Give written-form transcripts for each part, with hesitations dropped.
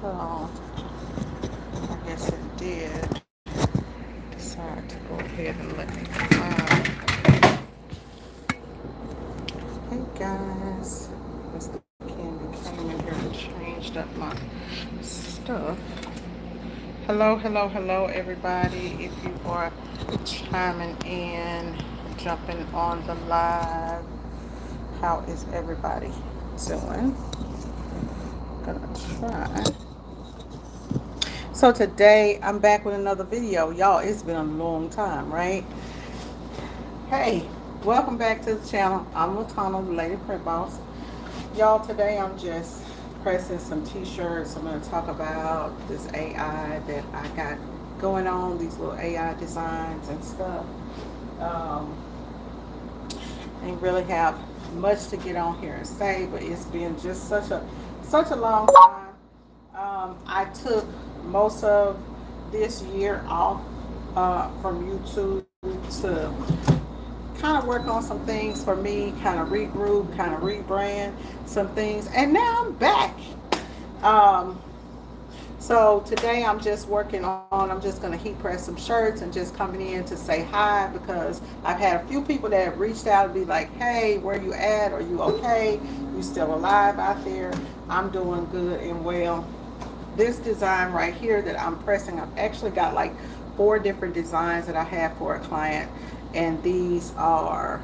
So I guess it did decide to go ahead and let me come on. Hey guys, Mr. Candy came in here and changed up my stuff. Hello, hello, hello, everybody. If you are chiming in, jumping on the live, how is everybody doing? Gonna try. So today I'm back with another video. Y'all, it's been a long time, right? Hey, welcome back to the channel. I'm Latana, the Lady Print Boss. Y'all, today I'm just pressing some t-shirts. I'm going to talk about this AI that I got going on, these little AI designs and stuff. Ain't really have much to get on here and say, but it's been just such a long time. I took most of this year off from YouTube to kind of work on some things for me, kind of regroup, kind of rebrand some things, and now I'm back. Um, so today I'm just working on, I'm just going to heat press some shirts and just coming in to say hi, because I've had a few people that have reached out and be like, hey, where you at? Are you okay? You still alive out there? I'm doing good and well. This design right here that I'm pressing, I've actually got like 4 different designs that I have for a client, and these are,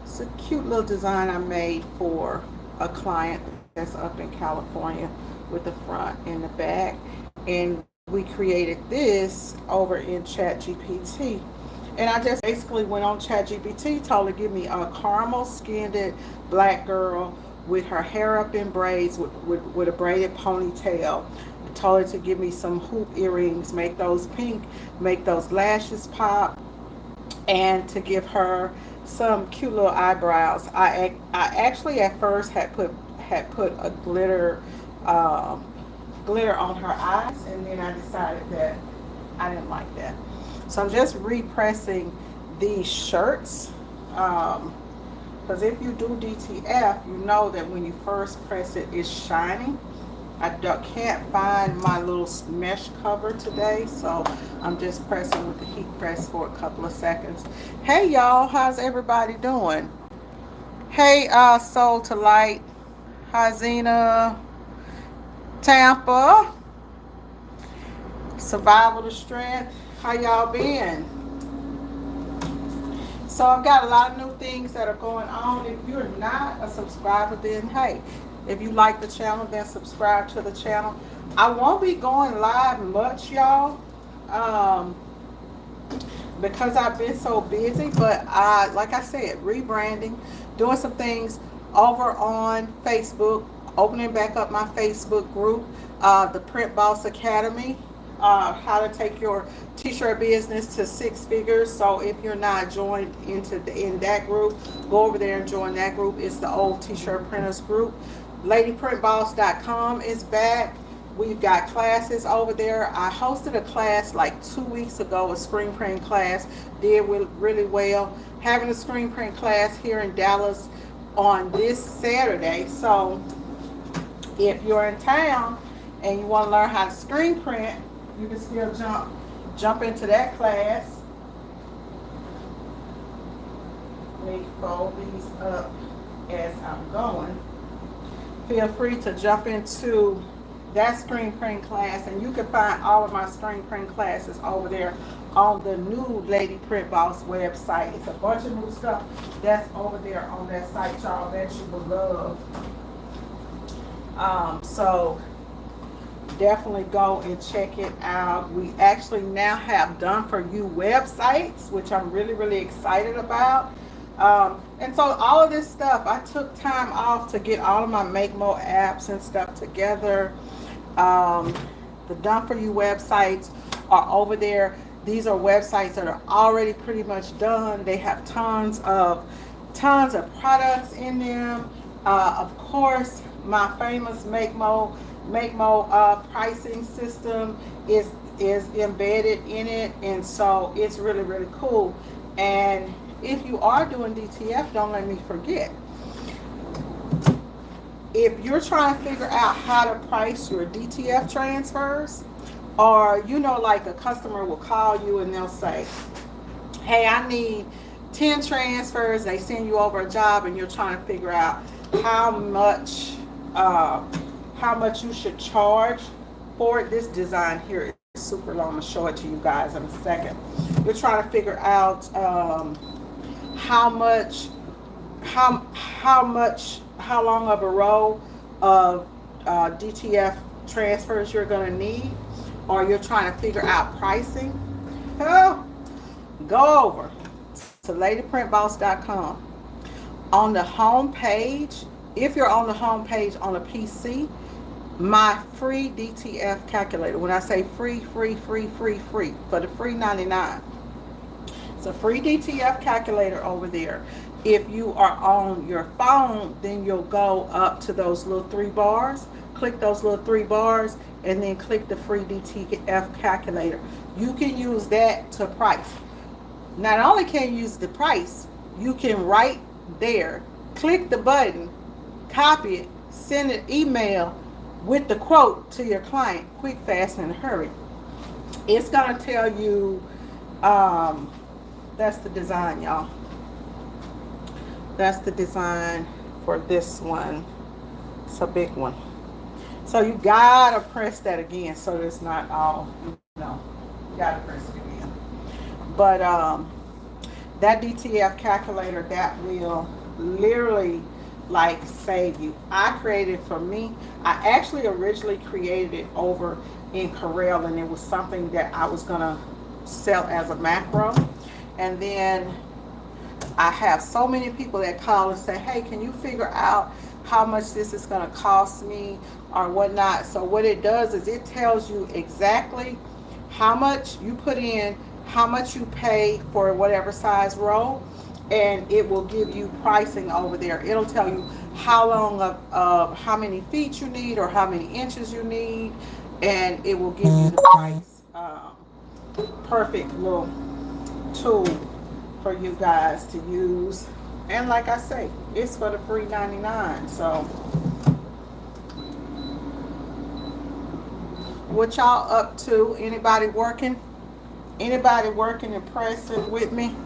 it's a cute little design I made for a client that's up in California with the front and the back, and we created this over in ChatGPT. And I just basically went on ChatGPT, told her to give me a caramel skinned black girl with her hair up in braids with a braided ponytail. I told her to give me some hoop earrings, make those pink, make those lashes pop, and to give her some cute little eyebrows. I actually at first had put a um, glitter on her eyes, and then I decided that I didn't like that. So I'm just repressing these shirts. Because if you do DTF, you know that when you first press it, it's shiny. I can't find my little mesh cover today, so I'm just pressing with the heat press for a couple of seconds. Hey y'all, how's everybody doing? Hey, Soul to Light, hi Zena, Tampa, Survival to Strength, how y'all been? So I've got a lot of new things that are going on. If you're not a subscriber, then hey, if you like the channel, then subscribe to the channel. I won't be going live much, y'all, because I've been so busy. But like I said, rebranding, doing some things over on Facebook, opening back up my Facebook group, the Print Boss Academy. How to take your t-shirt business to 6 figures. So if you're not joined in that group, go over there and join that group. It's the old t-shirt printers group. LadyPrintBoss.com is back. We've got classes over there. I hosted a class like 2 weeks ago, a screen print class, did really well. Having a screen print class here in Dallas on this Saturday. So if you're in town and you want to learn how to screen print, you can still jump into that class. Let me fold these up as I'm going. Feel free to jump into that screen print class, and you can find all of my screen print classes over there on the new Lady Print Boss website. It's a bunch of new stuff that's over there on that site, y'all, that you will love. So definitely go and check it out. We actually now have done for you websites, which I'm really excited about. And so all of this stuff, I took time off to get all of my MakeMo apps and stuff together. The done for you websites are over there. These are websites that are already pretty much done. They have tons of products in them. Of course, my famous MakeMo pricing system is embedded in it, and so it's really cool. And if you are doing DTF, don't let me forget, if you're trying to figure out how to price your DTF transfers, or like a customer will call you and they'll say, hey, I need 10 transfers. They send you over a job and you're trying to figure out how much you should charge for it. This design here is super long. I'm gonna show it to you guys in a second. You're trying to figure out how long of a row of DTF transfers you're gonna need, or you're trying to figure out pricing. Oh, go over to ladyprintboss.com. On the home page, if you're on the home page on a PC, my free DTF calculator, when I say free, for the free 99, it's a free DTF calculator over there. If you are on your phone, then you'll go up to those little 3 bars, click those little 3 bars, and then click the free DTF calculator. You can use that to price. Not only can you use the price, you can right there, click the button, copy it, send an email with the quote to your client, quick, fast, and hurry. It's going to tell you, that's the design, y'all. That's the design for this one. It's a big one. So you got to press that again so it's not all, you got to press it again. But that DTF calculator, that will literally like save you. I created for me. I actually originally created it over in Corel, and it was something that I was gonna sell as a macro. And then I have so many people that call and say, hey, can you figure out how much this is gonna cost me or whatnot? So what it does is it tells you exactly how much you put in, how much you pay for whatever size roll, and it will give you pricing over there. It'll tell you how long of how many feet you need or how many inches you need, and it will give you the price. Perfect little tool for you guys to use. And like I say, it's for the free 99. So what y'all up to? Anybody working? Anybody working and pressing with me?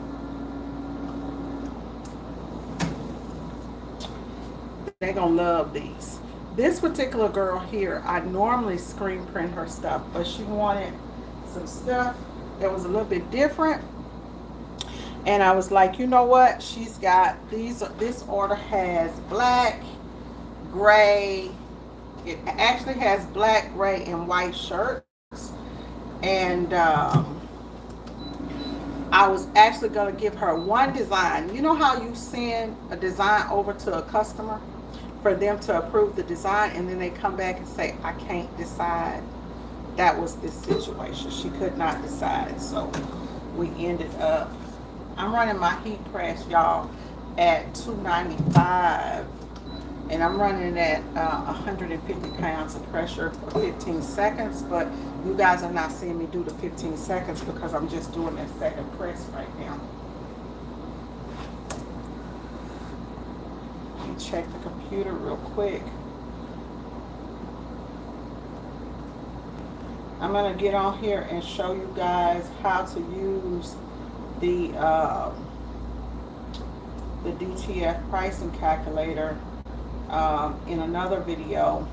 They're gonna love these. This particular girl here, I normally screen print her stuff, but she wanted some stuff that was a little bit different. And I was like, you know what? She's got these. This order has black, gray. It actually has black, gray, and white shirts. And I was actually going to give her one design. You know how you send a design over to a customer for them to approve the design, and then they come back and say, I can't decide. That was this situation. She could not decide. So we ended up, I'm running my heat press, y'all, at 295, and I'm running at 150 pounds of pressure for 15 seconds, but you guys are not seeing me do the 15 seconds because I'm just doing that second press right now. Let me check the computer real quick. I'm going to get on here and show you guys how to use the DTF pricing calculator in another video,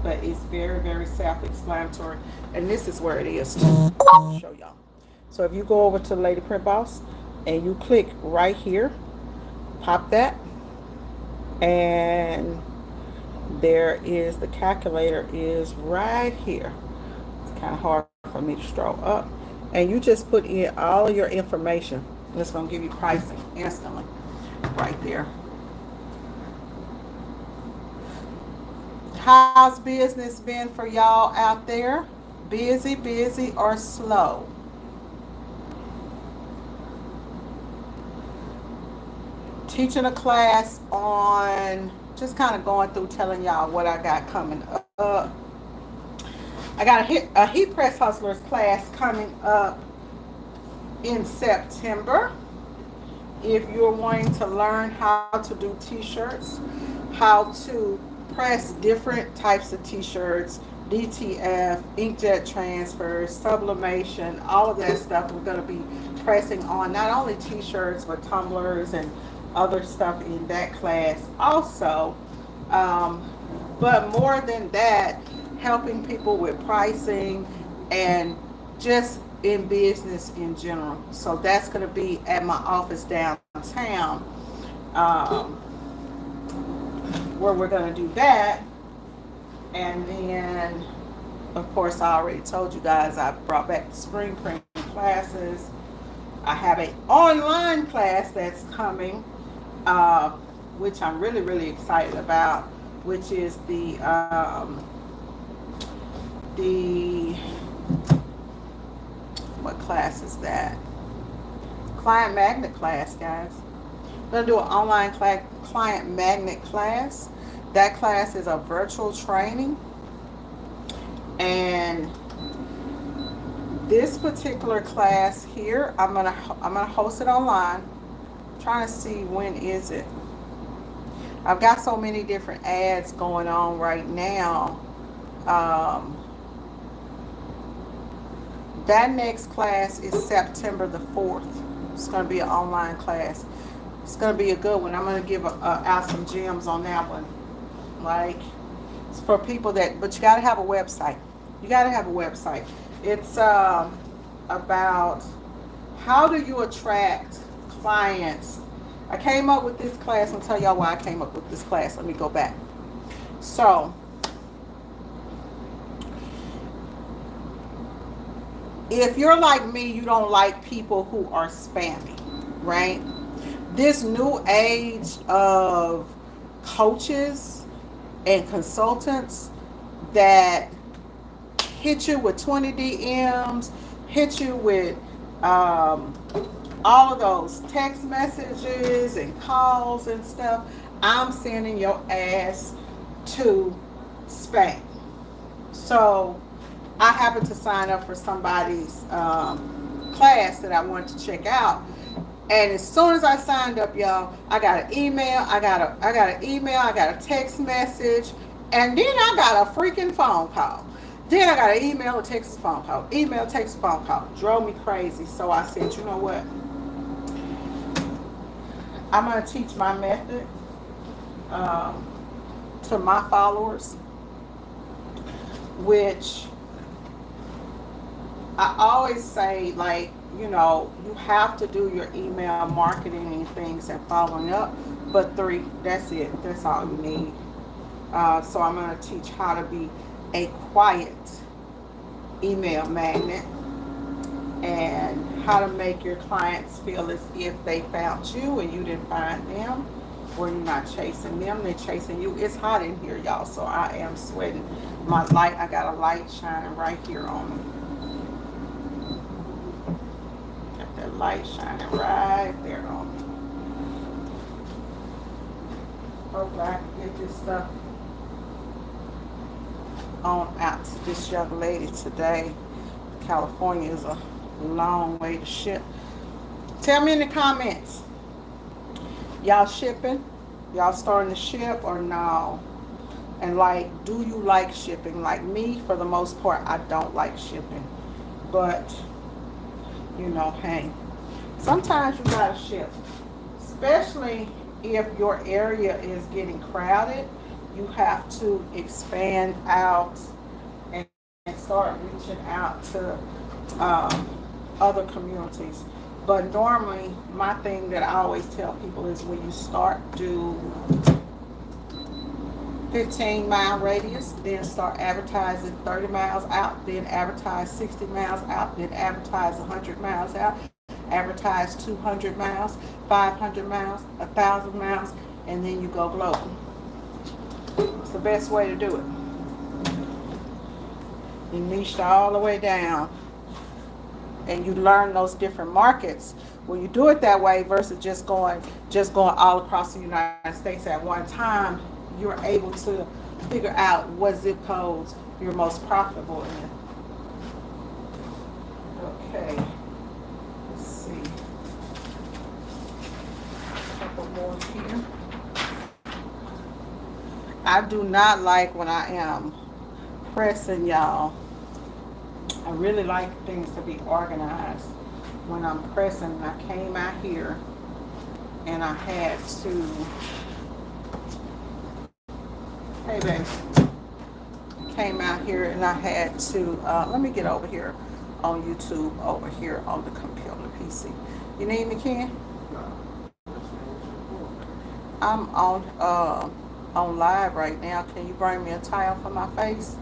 but it's very, very self-explanatory, and this is where it is to show y'all. So if you go over to Lady Print Boss and you click right here, pop that, and there is the calculator is right here. It's kind of hard for me to stroll up, and you just put in all of your information. It's going to give you pricing instantly right there. How's business been for y'all out there? Busy, busy, or slow? Teaching a class on, just kind of going through telling y'all what I got coming up. I got a heat press hustlers class coming up in September. If you're wanting to learn how to do t-shirts, how to press different types of t-shirts, DTF, inkjet transfers, sublimation, all of that stuff. We're going to be pressing on not only t-shirts but tumblers and other stuff in that class also. But more than that, helping people with pricing and just in business in general. So that's going to be at my office downtown, where we're going to do that. And then, of course, I already told you guys I brought back the screen printing classes. I have an online class that's coming, which I'm really, really excited about, which is the what class is that? Client magnet class, guys. I'm going to do an online client magnet class. That class is a virtual training. And this particular class here, I'm gonna host it online. I'm trying to see when is it. I've got so many different ads going on right now. That next class is September the 4th. It's going to be an online class. It's going to be a good one. I'm going to give out some gems on that one. Like, it's for people that, but you got to have a website. You got to have a website. It's about how do you attract clients. I came up with this class. I'll tell y'all why I came up with this class. Let me go back. So, if you're like me, you don't like people who are spammy, right? This new age of coaches and consultants that hit you with 20 DMs, hit you with all of those text messages and calls and stuff, I'm sending your ass to spam. So I happened to sign up for somebody's class that I wanted to check out, and as soon as I signed up, y'all, I got an email, I got a text message, and then I got a freaking phone call. Then I got an email, a text, a phone call, email, text, a phone call. Drove me crazy. So I said, you know what? I'm gonna teach my method to my followers, which I always say, like, you know, you have to do your email marketing and things and following up, but 3, that's it. That's all you need. So I'm going to teach how to be a quiet email magnet and how to make your clients feel as if they found you and you didn't find them, or you're not chasing them, they're chasing you. It's hot in here, y'all, so I am sweating. My light, I got a light shining right here on me. That light shining right there on me. Hopefully I can get this stuff on out to this young lady today. California is a long way to ship. Tell me in the comments, y'all shipping? Y'all starting to ship or no? And like, do you like shipping? Like me, for the most part, I don't like shipping. But you know, hey, sometimes you gotta ship, especially if your area is getting crowded. You have to expand out and start reaching out to other communities. But normally, my thing that I always tell people is when you start, do 15-mile radius, then start advertising 30 miles out, then advertise 60 miles out, then advertise 100 miles out, advertise 200 miles, 500 miles, 1,000 miles, and then you go global. It's the best way to do it. You niche all the way down, and you learn those different markets. When you do it that way versus just going all across the United States at one time, you're able to figure out what zip codes you're most profitable in. Okay, let's see. A couple more here. I do not like when I am pressing, y'all. I really like things to be organized when I'm pressing. I came out here and I had to, hey babe, came out here and I had to, let me get over here on YouTube, over here on the computer PC. You need me, Ken? I'm on live right now. Can you bring me a towel for my face?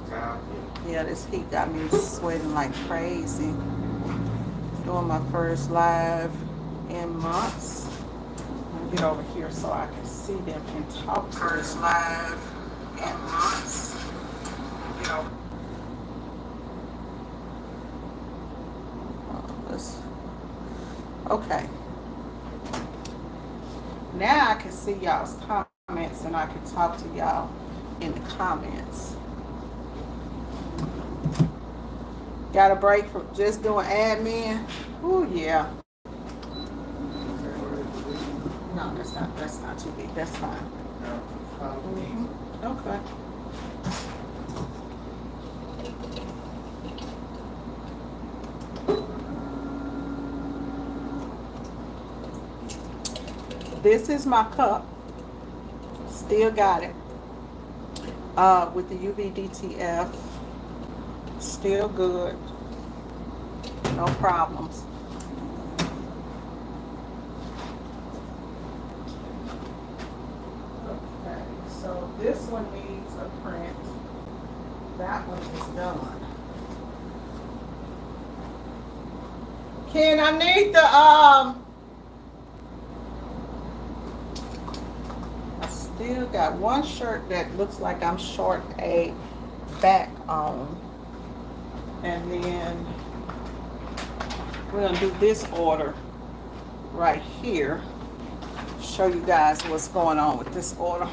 Yeah, this heat got me sweating like crazy. Doing my first live in months. I'm gonna get over here so I can see them and talk. First live in months. You know. Okay. Now I can see y'all's comments and I can talk to y'all in the comments. Got a break from just doing admin? Oh yeah. No, that's not too big. That's fine. Okay. This is my cup. Still got it. With the UV DTF. Still good. No problems. Okay, so this one needs a print. That one is done. Ken, I need the I still got one shirt that looks like I'm short a back on. And then we're gonna do this order right here. Show you guys what's going on with this order.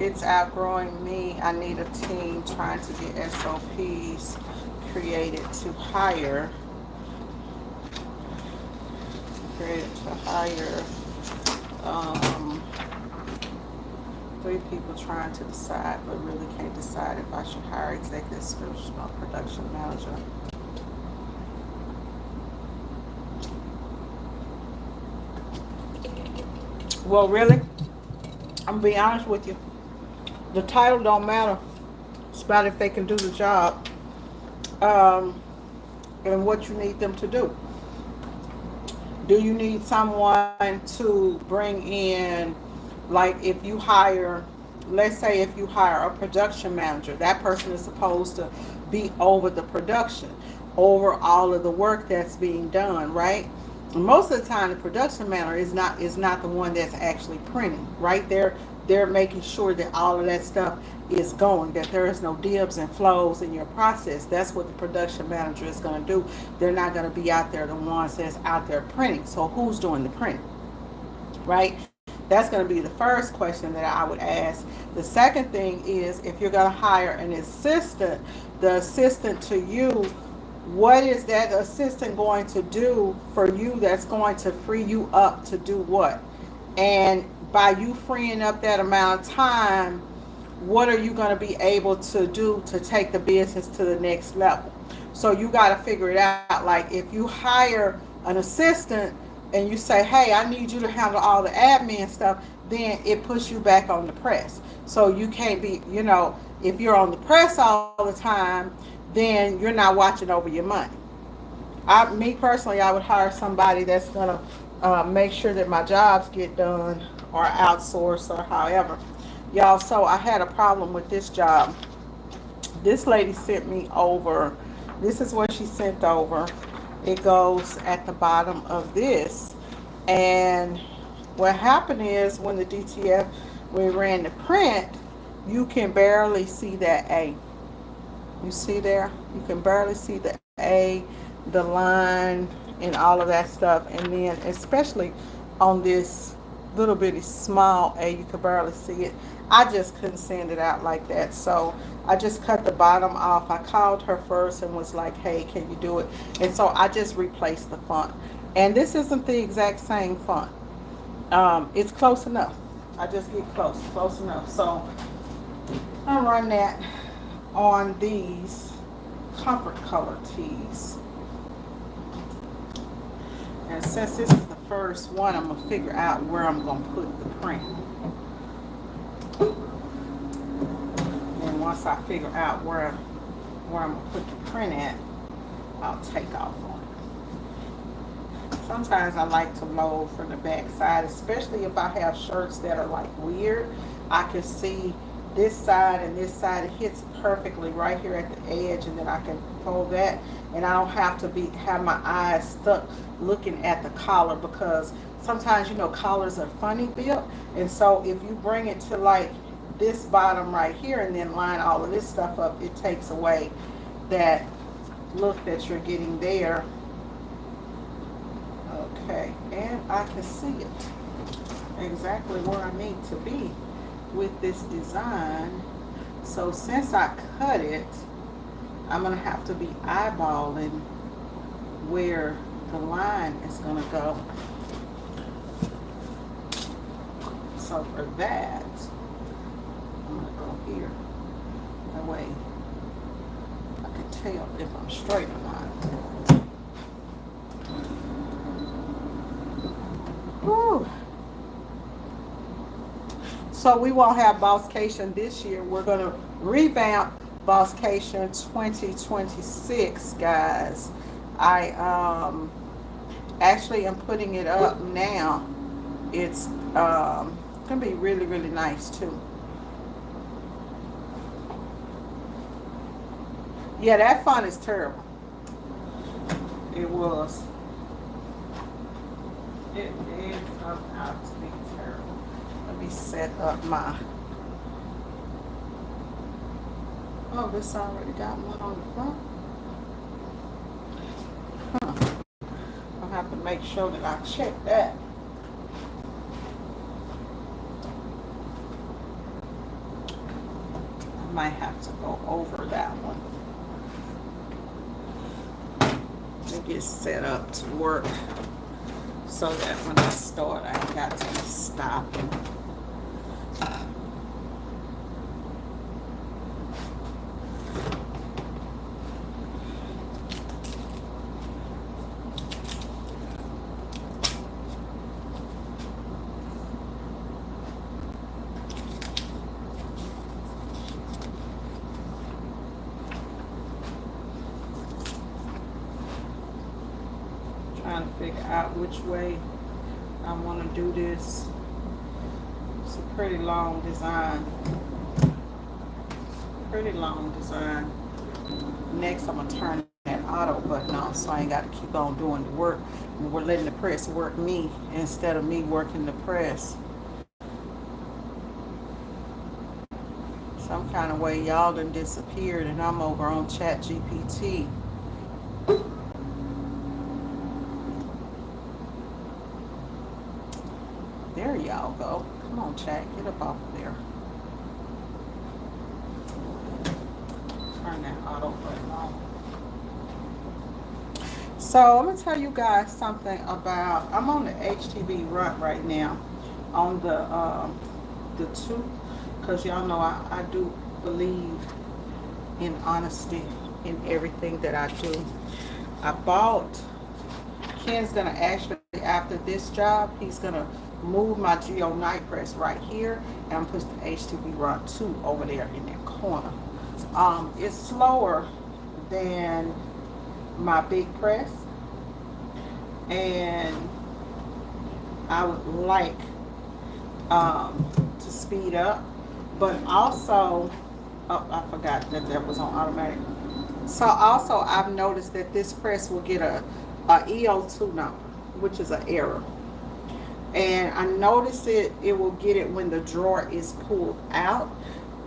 It's outgrowing me. I need a team trying to get SOPs created to hire. Three people trying to decide, but really can't decide if I should hire executive scription or production manager. Well, really, I'm gonna be honest with you. The title don't matter. It's about if they can do the job, and what you need them to do. Do you need someone to bring in, like if you hire, let's say if you hire a production manager, that person is supposed to be over the production, over all of the work that's being done, right? And most of the time, the production manager is not the one that's actually printing, right? They're making sure that all of that stuff is going, that there is no dips and flows in your process. That's what the production manager is going to do. They're not going to be out there the ones that's out there printing. So who's doing the printing, right? That's going to be the first question that I would ask. The second thing is, if you're going to hire an assistant, the assistant to you, what is that assistant going to do for you that's going to free you up to do what? And by you freeing up that amount of time, what are you going to be able to do to take the business to the next level? So you got to figure it out. Like if you hire an assistant and you say, hey, I need you to handle all the admin stuff, then it puts you back on the press. So you can't be, if you're on the press all the time, then you're not watching over your money. Me personally, I would hire somebody that's going to make sure that my jobs get done or outsource or however. Y'all, so I had a problem with this job. This lady sent me over. This is what she sent over. It goes at the bottom of this. And what happened is when the DTF, we ran the print, you can barely see that A. You see there? You can barely see the A, the line, and all of that stuff. And then especially on this little bitty small A, you could barely see it. I just couldn't send it out like that. So I just cut the bottom off. I called her first and was like, hey, can you do it? And so I just replaced the font. And this isn't the exact same font. It's close enough. I just get close enough. So I run that on these comfort color tees. And since this is the first one, I'm gonna figure out where I'm gonna put the print. And once I figure out where I'm gonna put the print at, I'll take off on it. Sometimes I like to load from the back side, especially if I have shirts that are like weird. I can see this side and this side. It hits perfectly right here at the edge, and then I can fold that, and I don't have to have my eyes stuck looking at the collar, because sometimes, you know, collars are funny built, and so if you bring it to like this bottom right here and then line all of this stuff up, it takes away that look that you're getting there. Okay, and I can see it exactly where I need to be with this design. So since I cut it, I'm gonna have to be eyeballing where the line is gonna go. So for that, I'm gonna go here. That way I can tell if I'm straight or not. Whew. So we won't have Bosscation this year. We're going to revamp Bosscation 2026, guys. I actually am putting it up now. It's going to be really, really nice too. Yeah, that font is terrible. It was. It turned out to be terrible. Let me set up my. Oh, this already got one on the front. Huh. I'll have to make sure that I check that. I might have to go over that one. Let me get set up to work, so that when I start, I ain't got to stop. Trying to figure out which way I want to do this. It's a pretty long design. Pretty long design. Next, I'm going to turn that auto button on, so I ain't got to keep on doing the work. We're letting the press work me instead of me working the press. Some kind of way y'all done disappeared, and I'm over on ChatGPT. There y'all go. Come on, chat. Get up off of there. Turn that auto button on. So I'm going to tell you guys something about, I'm on the HTV run right now on the 2, because y'all know I do believe in honesty in everything that I do. I bought, Ken's going to actually, after this job, he's going to move my Geo Night Press right here, and I'm putting the HTV Run 2 over there in that corner. It's slower than my big press, and I would like to speed up, but also, oh, I forgot that was on automatic. So also, I've noticed that this press will get a EO2 number, which is an error. And I notice it will get it when the drawer is pulled out.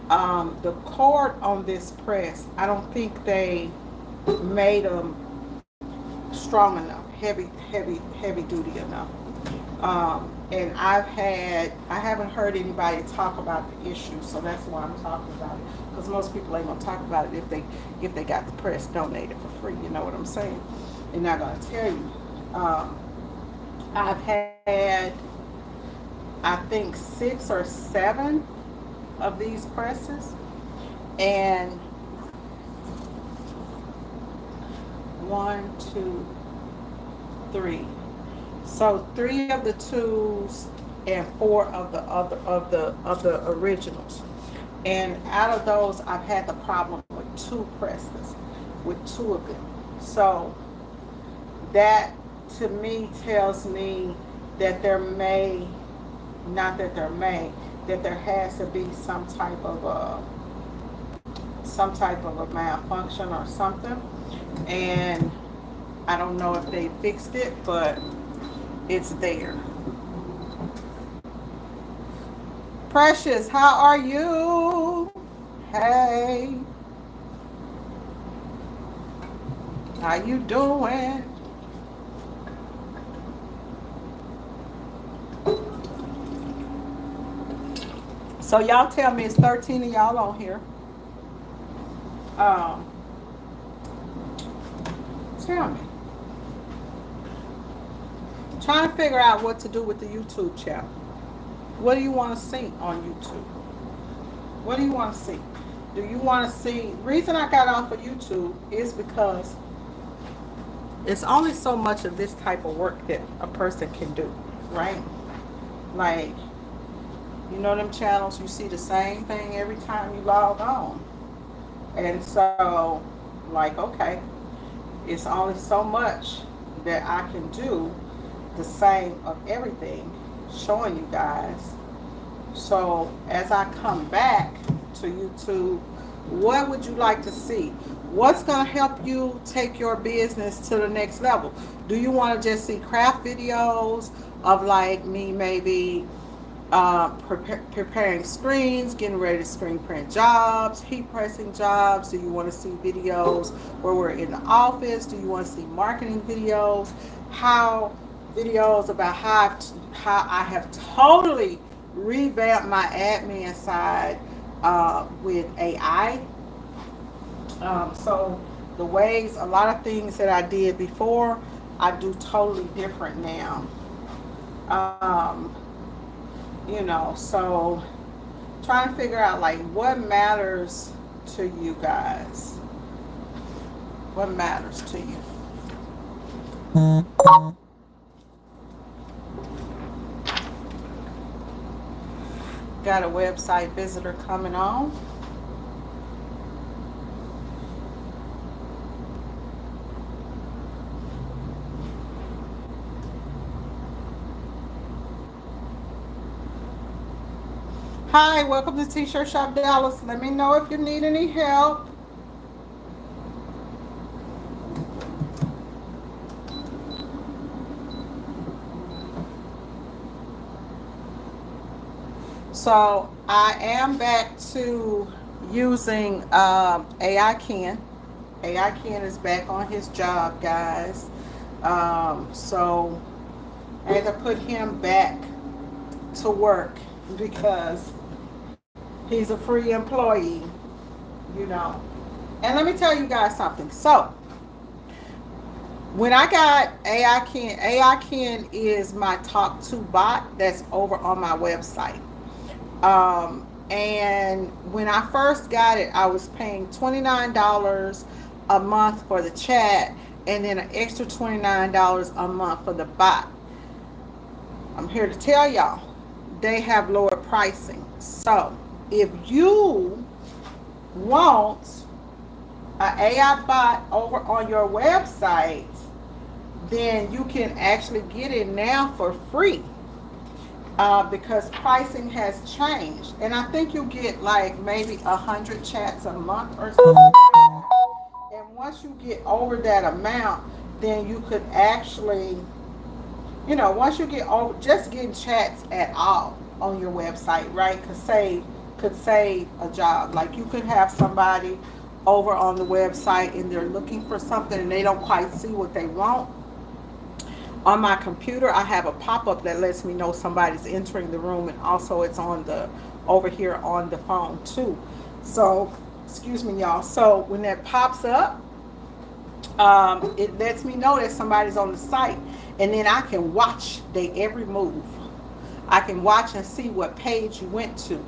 The cord on this press, I don't think they made them strong enough, heavy duty enough. And I haven't heard anybody talk about the issue, so that's why I'm talking about it. Because most people ain't gonna talk about it if they got the press donated for free. You know what I'm saying? They're not gonna tell you. I've had, I think, 6 or 7 of these presses, and 1, 2, 3. So 3 of the twos and 4 of the other of the originals. And out of those, I've had the problem with 2 presses, with 2 of them. So that to me tells me that there may, not that there may, that there has to be some type of a malfunction or something. And I don't know if they fixed it, but it's there. Precious, how are you? Hey. How you doing? So y'all tell me, it's 13 of y'all on here. Tell me. I'm trying to figure out what to do with the YouTube channel. What do you want to see on YouTube? What do you want to see? Do you want to see? Reason I got off of YouTube is because it's only so much of this type of work that a person can do, right? Like, you know them channels, you see the same thing every time you log on. And so, like, okay, it's only so much that I can do the same of everything, showing you guys. So as I come back to YouTube, what would you like to see? What's going to help you take your business to the next level? Do you want to just see craft videos of like me maybe preparing screens, getting ready to screen print jobs, heat pressing jobs? Do you want to see videos where we're in the office? Do you want to see marketing videos? Videos about how I have totally revamped my admin side with AI. So the ways, a lot of things that I did before, I do totally different now. So trying to figure out like what matters to you guys. What matters to you? Got a website visitor coming on. Hi, welcome to T-Shirt Shop Dallas. Let me know if you need any help. So I am back to using AI Ken. AI Ken is back on his job, guys. So I had to put him back to work because he's a free employee, you know. And let me tell you guys something. So when I got AI Ken is my talk to bot that's over on my website. And when I first got it, I was paying $29 a month for the chat and then an extra $29 a month for the bot. I'm here to tell y'all, they have lower pricing. So if you want an AI bot over on your website, then you can actually get it now for free. Because pricing has changed, and I think you get like maybe 100 chats a month or something. And once you get over that amount, then you could actually, once you get over, just getting chats at all on your website, right, could save a job. Like you could have somebody over on the website and they're looking for something and they don't quite see what they want. On my computer, I have a pop-up that lets me know somebody's entering the room, and also it's on over here on the phone too. So, excuse me, y'all. So when that pops up, it lets me know that somebody's on the site. And then I can watch their every move. I can watch and see what page you went to.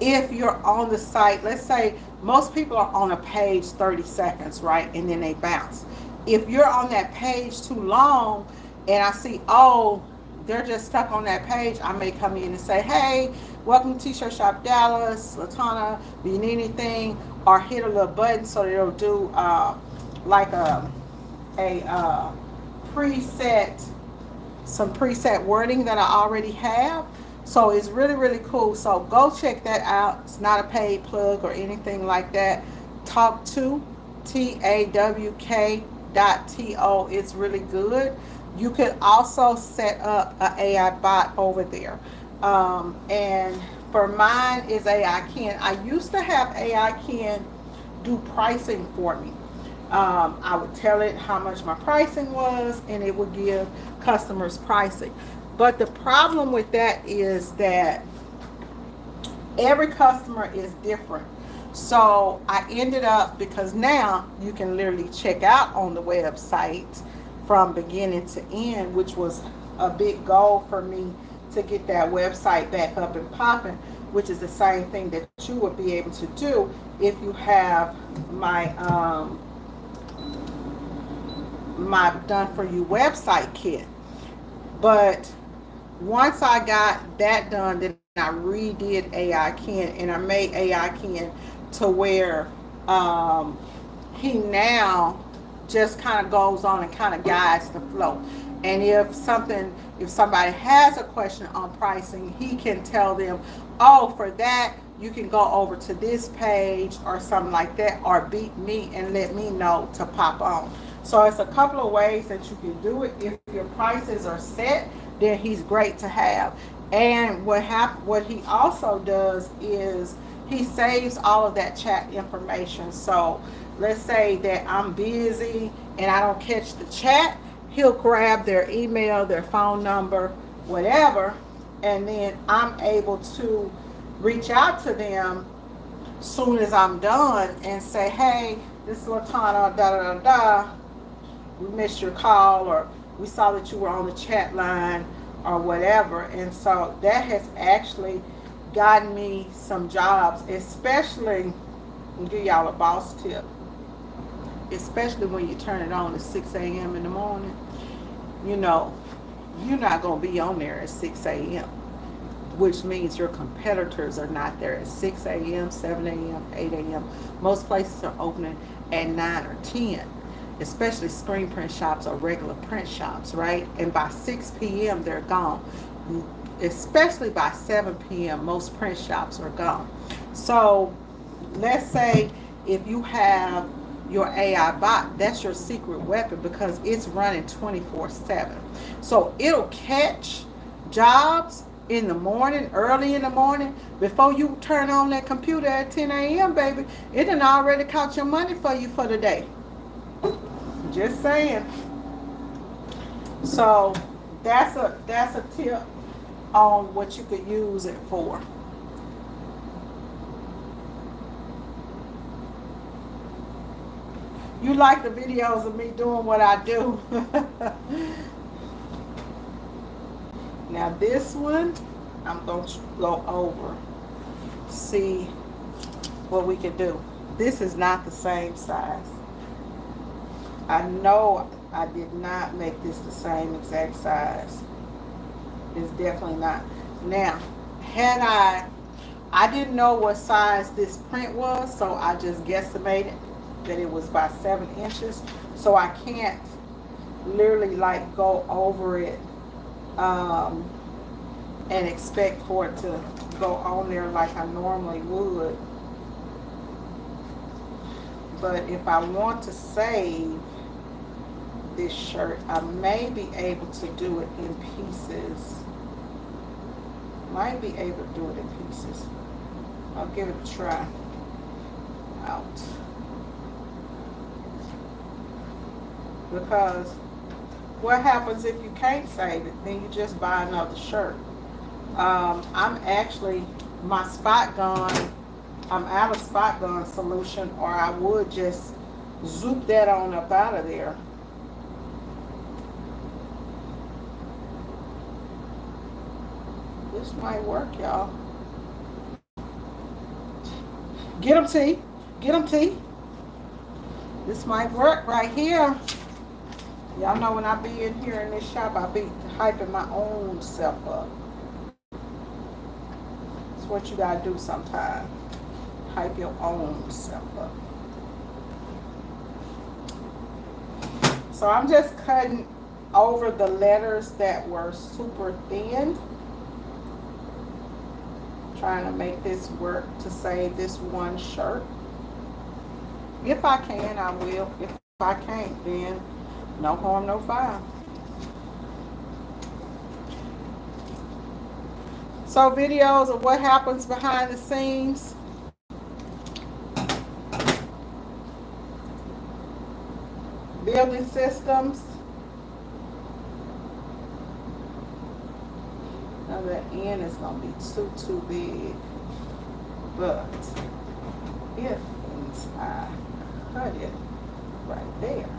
If you're on the site, let's say most people are on a page 30 seconds, right? And then they bounce. If you're on that page too long and I see, oh, they're just stuck on that page, I may come in and say, hey, welcome to T-Shirt Shop Dallas, Latana, do you need anything? Or hit a little button so that it'll do like a preset, some preset wording that I already have. So it's really, really cool. So go check that out. It's not a paid plug or anything like that. Talk to TAWK.TO. It's really good. You could also set up an AI bot over there. And for mine is AI Ken. I used to have AI Ken do pricing for me. I would tell it how much my pricing was, and it would give customers pricing. But the problem with that is that every customer is different. So I ended up, because now you can literally check out on the website from beginning to end, which was a big goal for me to get that website back up and popping, which is the same thing that you would be able to do if you have my my done for you website kit. But once I got that done, then I redid AI Ken, and I made AI Ken to where he now just kind of goes on and kind of guides the flow. And if somebody has a question on pricing, he can tell them, oh, for that you can go over to this page or something like that, or beat me and let me know to pop on. So it's a couple of ways that you can do it. If your prices are set, then he's great to have. And what he also does is he saves all of that chat information. So let's say that I'm busy and I don't catch the chat, he'll grab their email, their phone number, whatever, and then I'm able to reach out to them soon as I'm done and say, hey, this is Latana, da da da da. We missed your call, or we saw that you were on the chat line, or whatever. And so that has actually gotten me some jobs, especially, I'll give y'all a boss tip, especially when you turn it on at 6 a.m. in the morning. You know, you're not going to be on there at 6 a.m., which means your competitors are not there at 6 a.m., 7 a.m., 8 a.m. Most places are opening at 9 or 10, especially screen print shops or regular print shops, right? And by 6 p.m. they're gone. Especially by 7 p.m. most print shops are gone. So let's say if you have your AI bot, that's your secret weapon, because it's running 24/7. So it'll catch jobs in the morning, early in the morning, before you turn on that computer at 10 a.m., baby. It done already caught your money for you for the day. Just saying. So that's a tip on what you could use it for. You like the videos of me doing what I do. Now this one, I'm going to go over, see what we can do. This is not the same size. I know I did not make this the same exact size. It's definitely not. Now, I didn't know what size this print was, so I just guesstimated that it was by 7 inches. So I can't literally like go over it and expect for it to go on there like I normally would. But if I want to save this shirt, I may be able to do it in pieces. Might be able to do it in pieces. I'll give it a try. Out. Because what happens if you can't save it? Then you just buy another shirt. I'm actually, my spot gun, I'm out of spot gun solution, or I would just zoop that on up out of there. This might work, y'all. Get them, T. Get them, T. This might work right here. Y'all know when I be in here in this shop, I be hyping my own self up. It's what you gotta do sometimes. Hype your own self up. So I'm just cutting over the letters that were super thin. Trying to make this work to save this one shirt. If I can, I will. If I can't, then no harm, no foul. So videos of what happens behind the scenes. Building systems. Now the end is going to be too big. But if I cut it right there,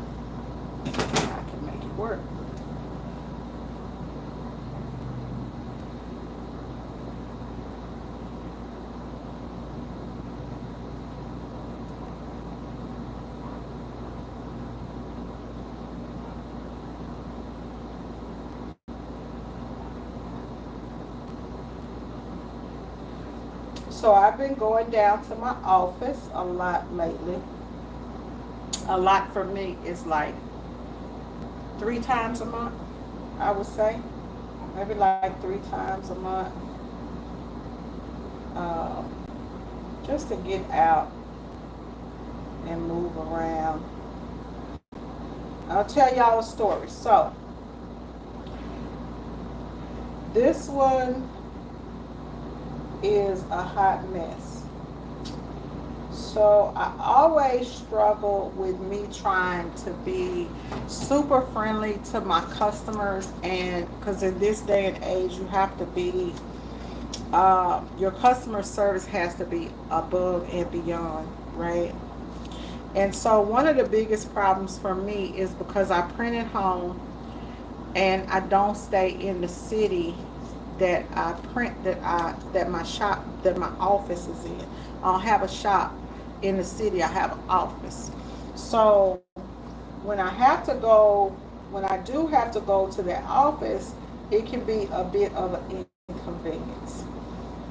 I can make it work. So I've been going down to my office a lot lately. A lot for me is like 3 times a month, I would say. Maybe like 3 times a month. Just to get out and move around. I'll tell y'all a story. So, this one is a hot mess. So I always struggle with me trying to be super friendly to my customers, and because in this day and age you have to be your customer service has to be above and beyond, right? And so one of the biggest problems for me is because I print at home and I don't stay in the city that I print, that my office is in. I don't have a shop in the city, I have an office. So when I do have to go to that office, it can be a bit of an inconvenience.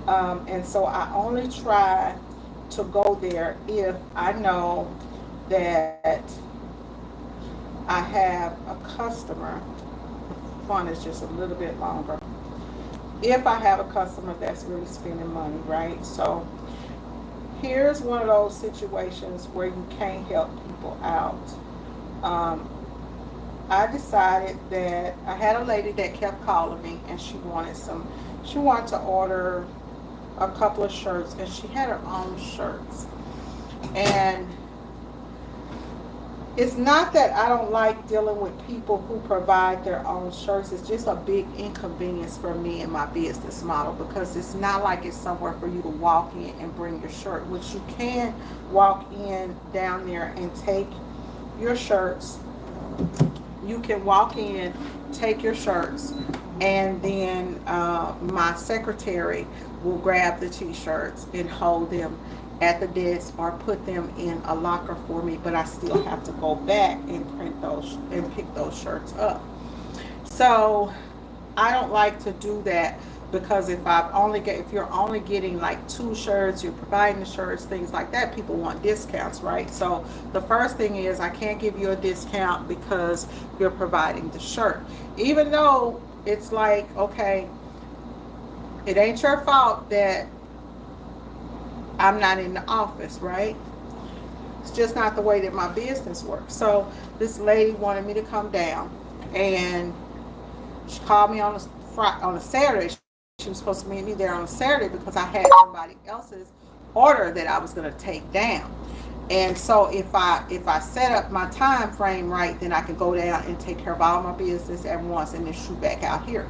And so I only try to go there if I know that I have a customer. The font is just a little bit longer. If I have a customer that's really spending money, right? So here's one of those situations where you can't help people out. I decided that I had a lady that kept calling me, and she wanted to order a couple of shirts, and she had her own shirts. And it's not that I don't like dealing with people who provide their own shirts. It's just a big inconvenience for me in my business model, because it's not like it's somewhere for you to walk in and bring your shirt, which you can walk in down there and take your shirts. You can walk in, take your shirts, and then my secretary will grab the t-shirts and hold them at the desk or put them in a locker for me, but I still have to go back and print those and pick those shirts up. So I don't like to do that, because if you're only getting like 2 shirts, you're providing the shirts, things like that, people want discounts, right? So the first thing is, I can't give you a discount because you're providing the shirt, even though it's like, okay, it ain't your fault that I'm not in the office, right? It's just not the way that my business works. So this lady wanted me to come down, and she called me on a Saturday. She was supposed to meet me there on a Saturday because I had somebody else's order that I was going to take down. And so if I set up my time frame right, then I could go down and take care of all my business at once and then shoot back out here.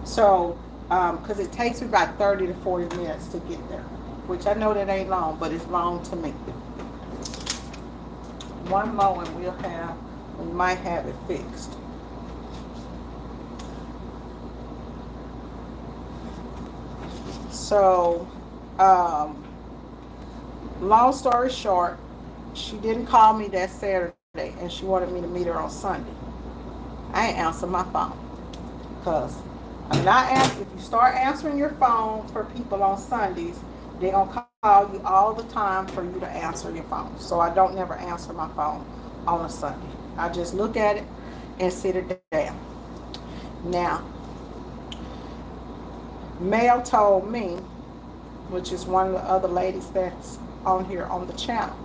So because it takes me about 30 to 40 minutes to get there, which I know that ain't long, but it's long to me. One more and we might have it fixed. So, long story short, she didn't call me that Saturday and she wanted me to meet her on Sunday. I ain't answer my phone. Because if you start answering your phone for people on Sundays, they're going to call you all the time for you to answer your phone. So I don't never answer my phone on a Sunday. I just look at it and sit it down. Now, Mel told me, which is one of the other ladies that's on here on the channel,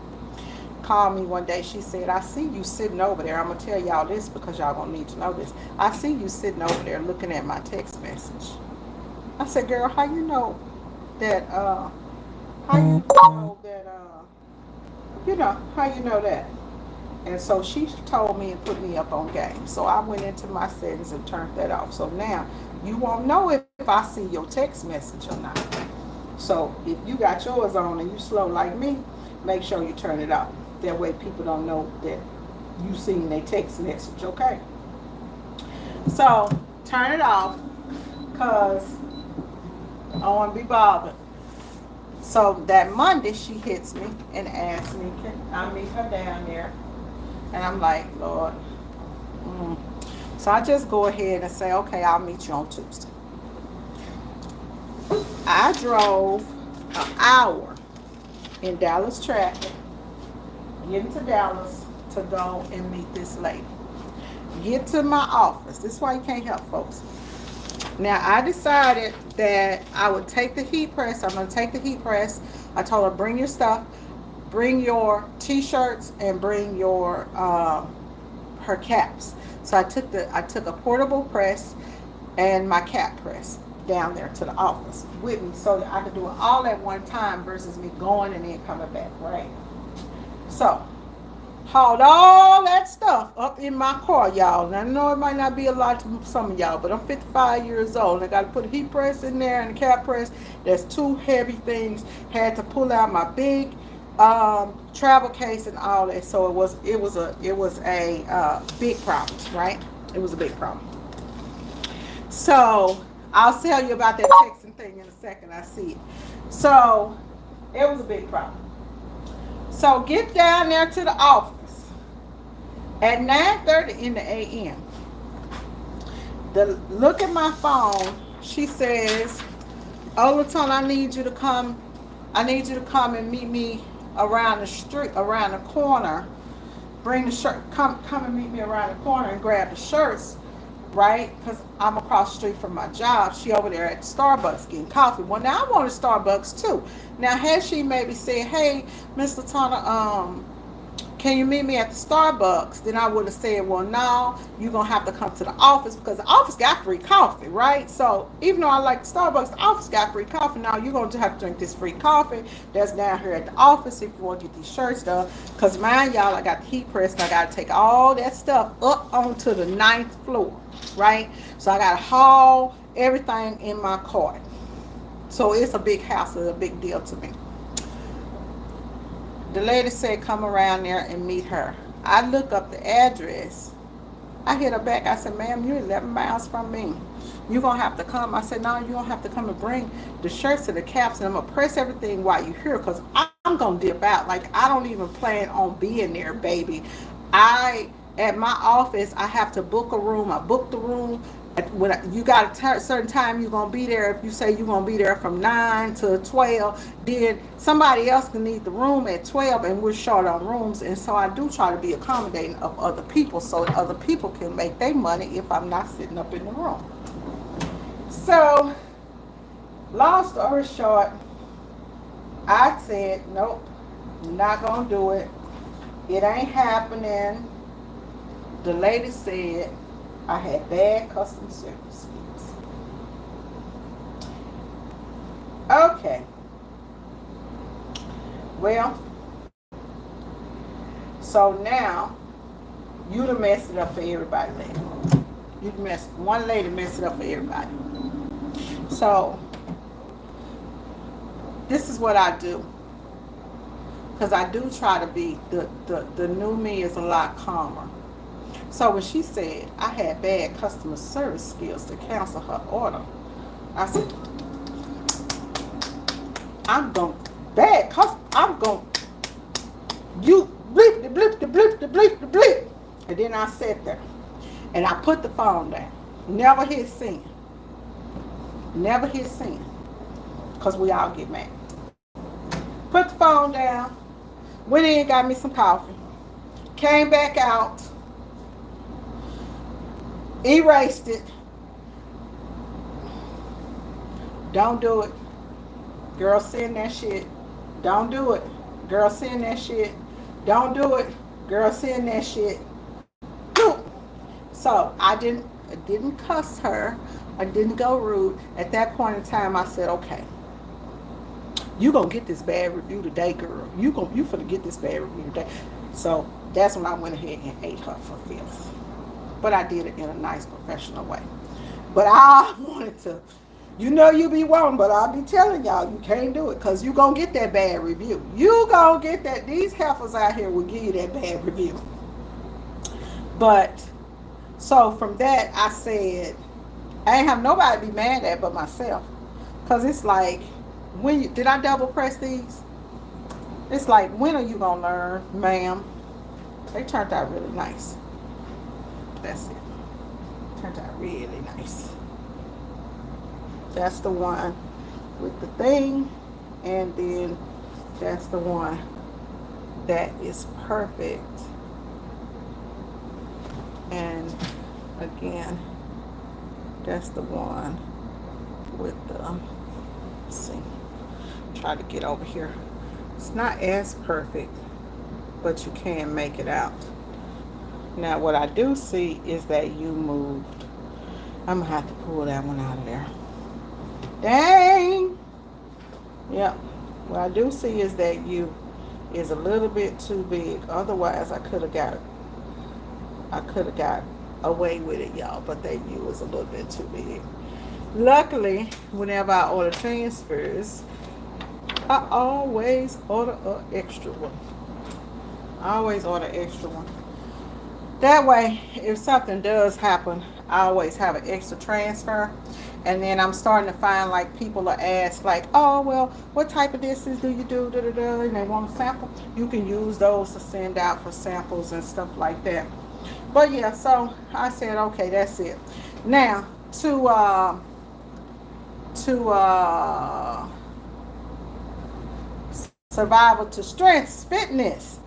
called me one day. She said, I see you sitting over there. I'm going to tell y'all this because y'all going to need to know this. I see you sitting over there looking at my text message. I said, girl, how you know that, how you know that? And so she told me and put me up on game. So I went into my settings and turned that off. So now you won't know if I see your text message or not. So if you got yours on and you slow like me, make sure you turn it off. That way people don't know that you seen their text message, okay? So turn it off because I don't want to be bothered. So that Monday she hits me and asks me, can I meet her down there? And I'm like, Lord. So I just go ahead and say, okay, I'll meet you on Tuesday. I drove an hour in Dallas traffic, getting to Dallas to go and meet this lady. Get to my office. This is why you can't help folks. Now, I decided that I would take the heat press. I'm going to take the heat press. I told her, bring your stuff, bring your t-shirts, and bring your her caps. So I took a portable press and my cap press down there to the office with me so that I could do it all at one time versus me going and then coming back, right? So, hauled all that stuff up in my car, y'all. And I know it might not be a lot to some of y'all, but I'm 55 years old. And I got to put a heat press in there and a cap press. There's two heavy things. Had to pull out my big travel case and all that. So it was a big problem, right? It was a big problem. So I'll tell you about that texting thing in a second. I see it. So it was a big problem. So get down there to the office at 9:30 in the a.m. Look at my phone. She says, "Oh, Latona, I need you to come and meet me around the street, around the corner. Bring the shirt. Come and meet me around the corner and grab the shirts." Right? Because I'm across the street from my job. She over there at Starbucks getting coffee. Well, now I wanted Starbucks too. Now, had she maybe said, hey, Miss Latona, can you meet me at the Starbucks? Then I would have said, well, no, you're going to have to come to the office because the office got free coffee, right? So even though I like Starbucks, the office got free coffee. Now you're going to have to drink this free coffee that's down here at the office if you want to get these shirts done. Because mind y'all, I got the heat press and I got to take all that stuff up onto the 9th floor, right? So I got to haul everything in my cart. So it's a big house. It's a big deal to me. The lady said, come around there and meet her. I look up the address. I hit her back. I said, ma'am, you're 11 miles from me. You're going to have to come. I said, no, you're going to have to come and bring the shirts and the caps, and I'm going to press everything while you're here because I'm going to dip out. Like, I don't even plan on being there, baby. At my office, I have to book a room. I booked the room. When you got a certain time you're going to be there. If you say you're going to be there from 9 to 12, then somebody else can need the room at 12 and we're short on rooms. And so I do try to be accommodating of other people so that other people can make their money if I'm not sitting up in the room. So, long story short, I said, nope, not going to do it. It ain't happening. The lady said I had bad customer service skills. Okay. Well, so now you done messed it up for everybody, lady. One lady messed it up for everybody. So this is what I do. Because I do try to be, the new me is a lot calmer. So when she said I had bad customer service skills to cancel her order, I said, I'm going bad, cause I'm going, you bleep, the bleep, the bleep, the bleep, the bleep. And then I sat there and I put the phone down. Never hit send. Never hit send. Because we all get mad. Put the phone down. Went in, got me some coffee. Came back out. Erased it. Don't do it. Girl, send that shit. Don't do it. Girl, send that shit. Don't do it. Girl, send that shit. Boom. So I didn't cuss her. I didn't go rude. At that point in time, I said, okay, you gonna get this bad review today, girl. You finna get this bad review today. So that's when I went ahead and ate her for filth. But I did it in a nice professional way. But I wanted to, you be wrong, but I'll be telling y'all, you can't do it because you gonna get that bad review. You gonna get that. These heifers out here will give you that bad review. But so from that, I said, I ain't have nobody to be mad at but myself. Because it's like, did I double press these? It's like, when are you going to learn, ma'am? They turned out really nice. That's it. Turned out really nice. That's the one with the thing. And then that's the one that is perfect. And again, that's the one with the, let's see, try to get over here. It's not as perfect, but you can make it out. Now what I do see is that you moved. I'm gonna have to pull that one out of there. Dang. Yep. What I do see is that you is a little bit too big. Otherwise I could have got away with it, y'all, but that U was a little bit too big. Luckily, whenever I order transfers, I always order an extra one. I always order extra one. That way, if something does happen, I always have an extra transfer. And then I'm starting to find like people are asked like, oh, well, what type of dishes do you do? Da, da, da, and they want a sample. You can use those to send out for samples and stuff like that. But yeah, so I said, okay, that's it. Now, to survival to strength, fitness,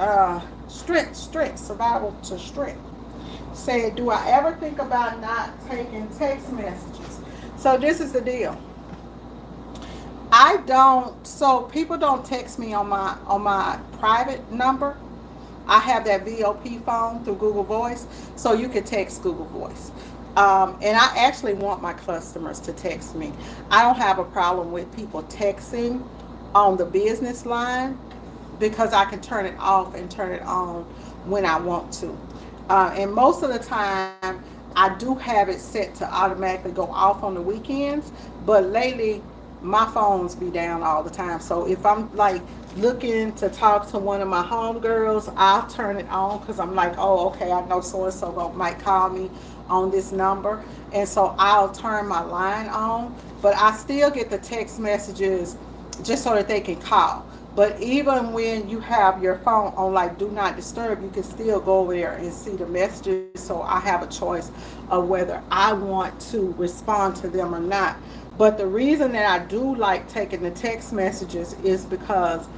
strength, survival to strength. Said, do I ever think about not taking text messages? So this is the deal. I don't, so people don't text me on my private number. I have that VOP phone through Google Voice, so you can text Google Voice. And I actually want my customers to text me. I don't have a problem with people texting on the business line because I can turn it off and turn it on when I want to. And most of the time, I do have it set to automatically go off on the weekends, but lately my phones be down all the time. So if I'm like looking to talk to one of my homegirls, I'll turn it on because I'm like, oh, okay, I know so-and-so might call me on this number. And so I'll turn my line on, but I still get the text messages just so that they can call. But even when you have your phone on like do not disturb, you can still go over there and see the messages. So I have a choice of whether I want to respond to them or not. But the reason that I do like taking the text messages is because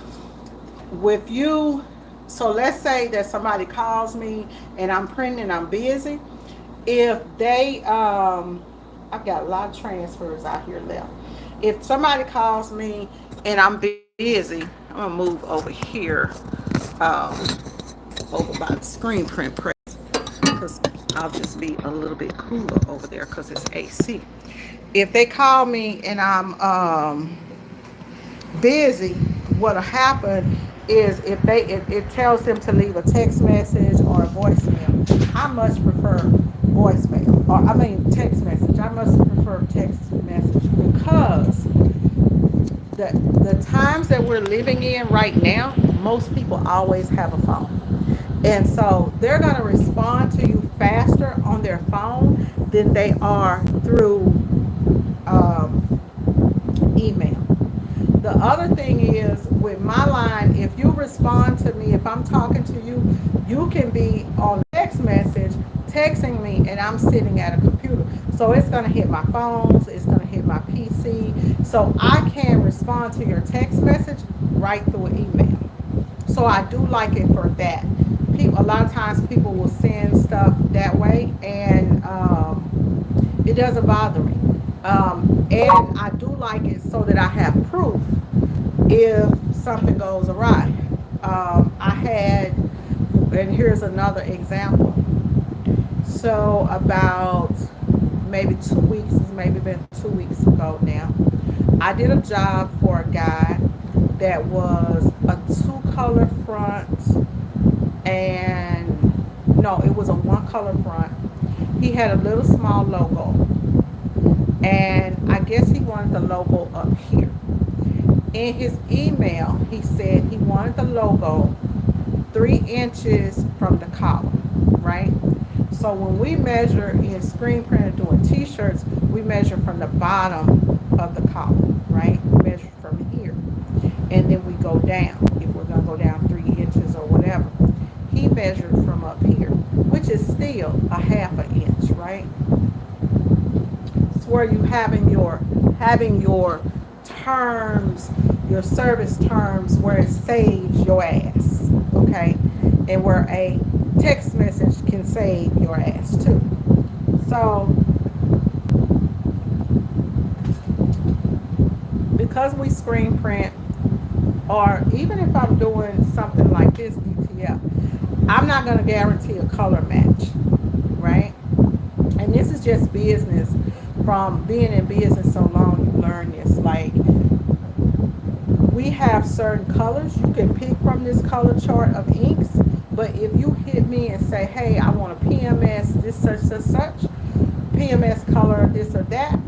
with you, so let's say that somebody calls me and I'm printing and I'm busy. If they, I've got a lot of transfers out here left. If somebody calls me and I'm busy, I'm gonna move over here, over by the screen print press, because I'll just be a little bit cooler over there because it's AC. If they call me and I'm busy, what'll happen is if it tells them to leave a text message or a voicemail. I much prefer voicemail, or I mean text message. I much prefer text message because the times that we're living in right now, most people always have a phone. And so they're going to respond to you faster on their phone than they are through email. The other thing is with my line, if you respond to me, if I'm talking to you, you can be on text message texting me and I'm sitting at a computer. So it's going to hit my phones, it's going to hit my PC. So I can respond to your text message right through an email. So I do like it for that. People, a lot of times people will send stuff that way, and it doesn't bother me. And I do like it so that I have proof if something goes awry. I had, and here's another example. So about maybe 2 weeks, it's maybe been 2 weeks ago now, I did a job for a guy that was a two-color front, and no, it was a one-color front. He had a little small logo, and I guess he wanted the logo up here. In his email, he said he wanted the logo 3 inches from the collar, right? So when we measure in screen printer doing t-shirts, we measure from the bottom of the collar, right? We measure from here. And then we go down, if we're going to go down 3 inches or whatever. He measured from up here, which is still a half an inch, right? It's where you having your terms, your service terms, where it saves your ass, okay? And where a text message can save your ass too. So because we screen print, or even if I'm doing something like this DTF, I'm not going to guarantee a color match, right? And this is just business. From being in business so long, you learn this. Like, we have certain colors. You can pick from this color chart of inks, but if you hit me and say, hey, I want a PMS, this such, PMS color, this or that,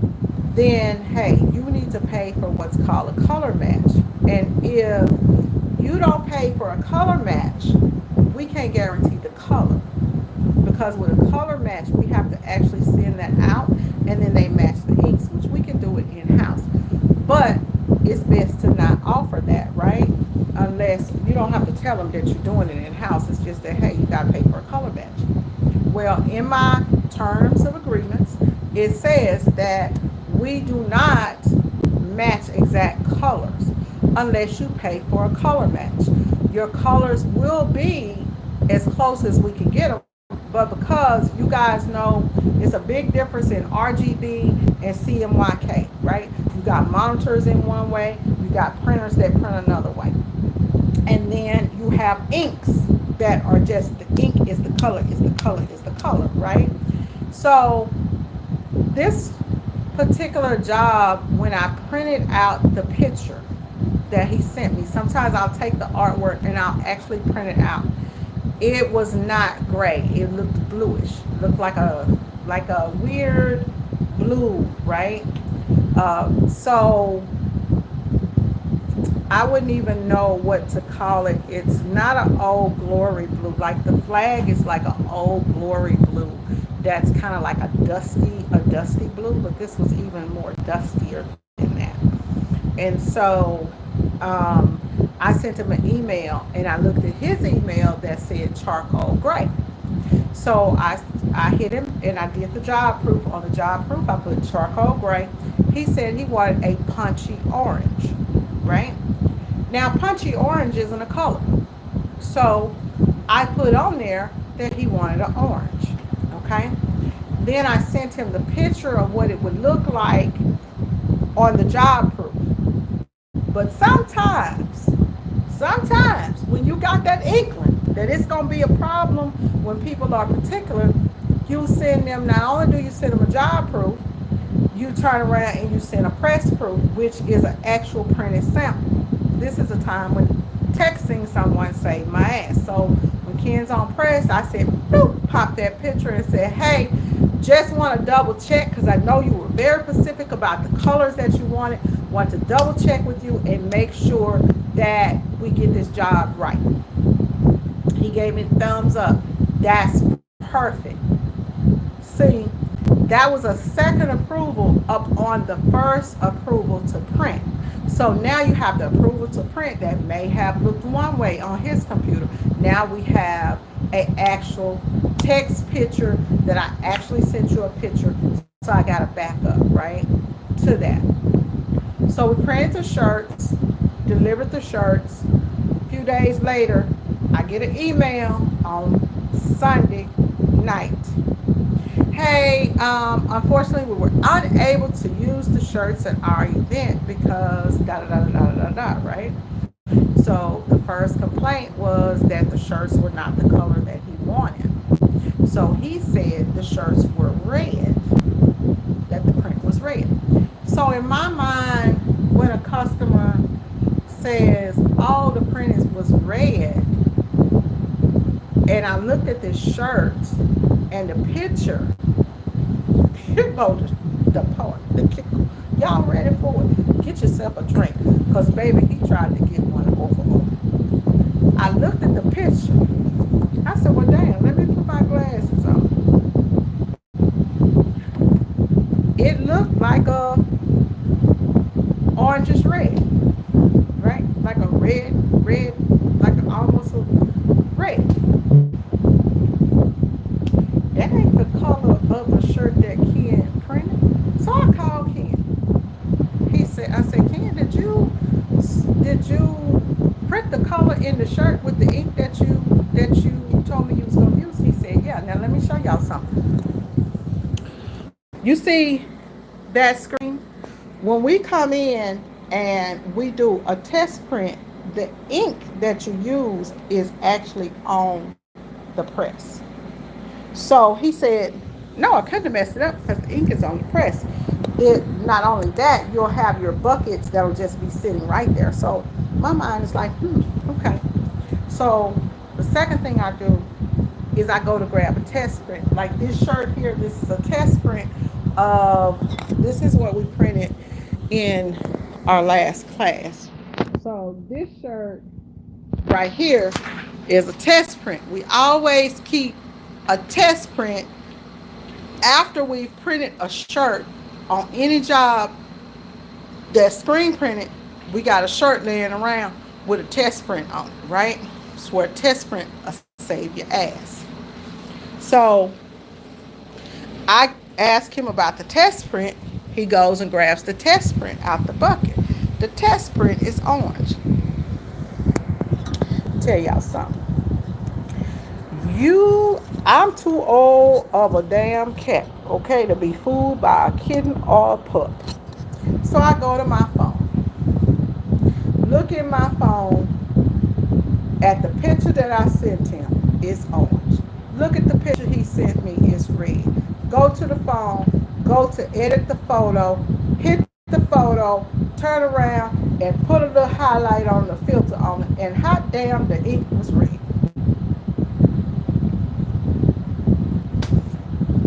then, hey, you need to pay for what's called a color match. And if you don't pay for a color match, we can't guarantee the color. Because with a color match, we have to actually send that out, and then they match the inks, which we can do it in-house. But it's best to not offer that, right? Unless you don't have to tell them that you're doing it in-house. It's just that, hey, you got to pay for a color match. Well, in my terms of agreements, it says that we do not match exact colors unless you pay for a color match. Your colors will be as close as we can get them, but because you guys know it's a big difference in RGB and CMYK, right? You got monitors in one way, you got printers that print another way. And then you have inks that are just, the ink is the color, is the color, is the color, right? So this particular job, when I printed out the picture that he sent me, sometimes I'll take the artwork and I'll actually print it out. It was not gray. It looked bluish. It looked like a weird blue, right? So I wouldn't even know what to call it. It's not an old glory blue. Like the flag is like an old glory blue. That's kind of like a dusty blue, but this was even more dustier than that. And so I sent him an email, and I looked at his email that said charcoal gray. So I hit him, and I did the job proof. On the job proof, I put charcoal gray. He said he wanted a punchy orange, right? Now, punchy orange isn't a color. So I put on there that he wanted an orange, okay? Then I sent him the picture of what it would look like on the job proof. But sometimes when you got that inkling that it's going to be a problem when people are particular, you send them, not only do you send them a job proof, you turn around and you send a press proof, which is an actual printed sample. This is a time when texting someone saved my ass. So when Ken's on press, I said, boop, pop that picture and said, hey, just want to double check, because I know you were very specific about the colors that you wanted. Want to double check with you and make sure that we get this job right. He gave me thumbs up. That's perfect. See, that was a second approval up on the first approval to print. So now you have the approval to print that may have looked one way on his computer. Now we have a actual text picture that I actually sent you a picture. So I got a backup, right, to that. So we printed the shirts, delivered the shirts. A few days later, I get an email on Sunday night. Hey, unfortunately, we were unable to use the shirts at our event because da da da da da da da, right? So the first complaint was that the shirts were not the color that he wanted. So he said the shirts were red, that the print was red. So in my mind, when a customer says, oh, the print was red, and I looked at this shirt and the picture, here goes the part, the kicker. Y'all ready for it? Get yourself a drink, because baby, he tried to get one over on. I looked at the picture. I said, well, damn, let me put my glasses on. It looked like a orangish red, right? Like a red, like almost a red. That ain't the color of the shirt that Ken printed. So I called Ken. I said, Ken, did you print the color in the shirt with the ink that you told me you was gonna use? He said, yeah. Now let me show y'all something. You see that screen? When we come in and we do a test print, the ink that you use is actually on the press. So he said, no, I couldn't have messed it up because the ink is on the press. Not only that, you'll have your buckets that'll just be sitting right there. So my mind is like, okay. So the second thing I do is I go to grab a test print. Like this shirt here, this is a test print of, this is what we printed in our last class. So this shirt right here is a test print. We always keep a test print after we've printed a shirt on any job that's screen printed. We got a shirt laying around with a test print on it, right? It's where a test print will save your ass. So I ask him about the test print. He goes and grabs the test print out the bucket. The test print is orange. Tell y'all something. I'm too old of a damn cat, okay, to be fooled by a kitten or a pup. So I go to my phone. Look in my phone at the picture that I sent him. It's orange. Look at the picture he sent me. It's red. Go to the phone. Go to edit the photo. Hit the photo. Turn around and put a little highlight on the filter on it. And hot damn, the ink was red.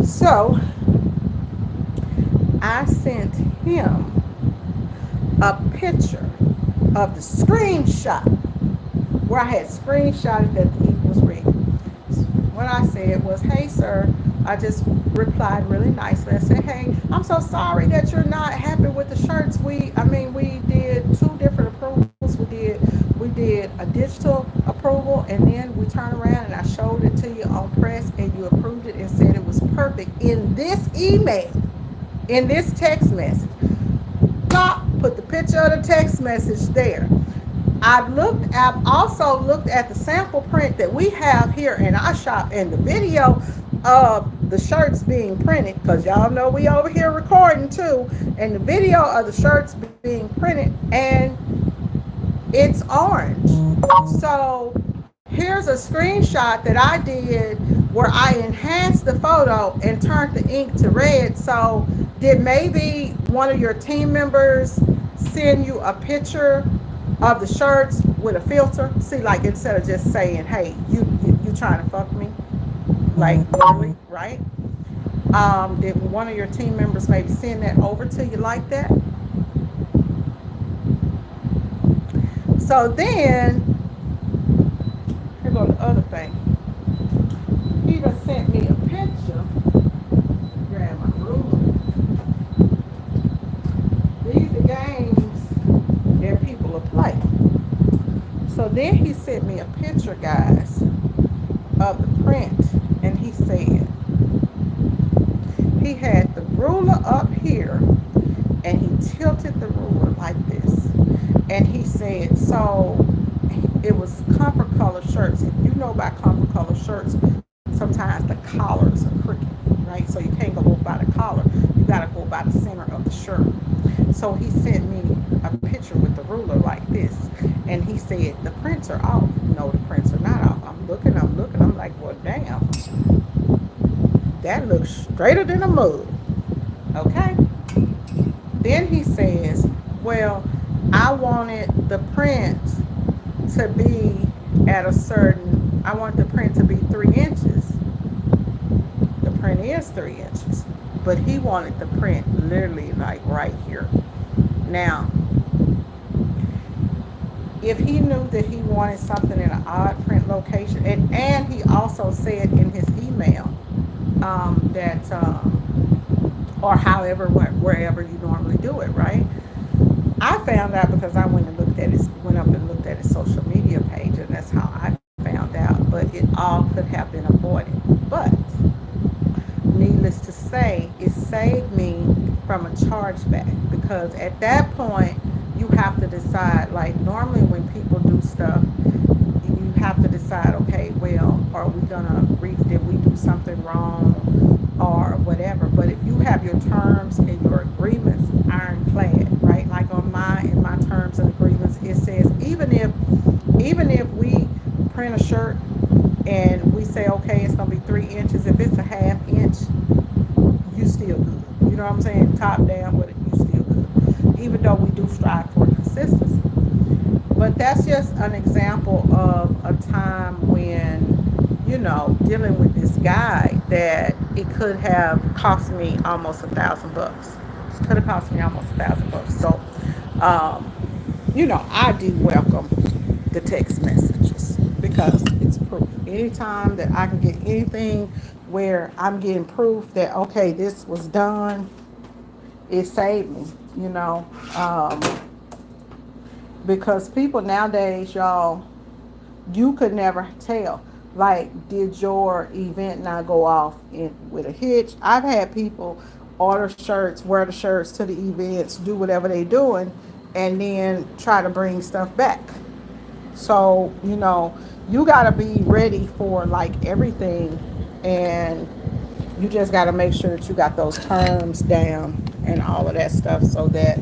So I sent him a picture of the screenshot where I had screenshotted that the ink was red. What I said was, hey sir, I just replied really nicely. I said, hey, I'm so sorry that you're not happy with the shirts. We did two different approvals. We did a digital approval, and then we turned around and I showed it to you on press, and you approved it and said it was perfect in this email, in this text message. Stop, put the picture of the text message there. I've also looked at the sample print that we have here in our shop and the video of the shirts being printed, because y'all know we over here recording too, and the video of the shirts being printed, and it's orange. So here's a screenshot that I did where I enhanced the photo and turned the ink to red. So did maybe one of your team members send you a picture of the shirts with a filter? See, like instead of just saying, hey, you trying to fuck me, like really, right? Did one of your team members maybe send that over to you like that? So then, here goes the other thing. He just sent me a picture. Grab my ruler. These are games So then he sent me a picture, guys, of the print, and he said he had the ruler up here, and he tilted the ruler like this, and he said, so it was comfort color shirts. If you know about comfort color shirts, sometimes the collars are crooked, right? So you can't go by the collar, you got to go by the center of the shirt. So he sent me a picture with the ruler like this, and he said the prints are off. No, the prints are not off. I'm like, well, damn, that looks straighter than a mug. Okay. Then he says, well, I wanted the print to be at a certain, I want the print to be 3 inches. The print is 3 inches, but he wanted the print literally like right here. Now, if he knew that he wanted something in an odd print location, and he also said in his email that, or however, wherever you normally do it, right? I found out because I went up and looked at his social media page, and that's how I found out. But it all could have been avoided. But needless to say, it saved me from a chargeback, because at that point you have to decide. Like normally when people do stuff, you have to decide. Okay, well, are we gonna did we do something wrong or whatever? But if you have your terms and your agreements ironclad, right? Like on in my terms and agreements, it says even if we print a shirt and we say, okay, it's gonna be 3 inches. If it's a half inch, you still good. You know what I'm saying? Top down with it, you still good. Even though we do strive for consistency. But that's just an example of a time when, dealing with this guy, that it could have cost me almost $1,000. Could have cost me almost $1,000. So, um, I do welcome the text messages because it's proof. Anytime that I can get anything where I'm getting proof that, okay, this was done, it saved me, um, because people nowadays, y'all, you could never tell. Like, did your event not go off with a hitch? I've had people order shirts, wear the shirts to the events, do whatever they doing, and then try to bring stuff back. So, you got to be ready for like everything, and you just got to make sure that you got those terms down and all of that stuff, so that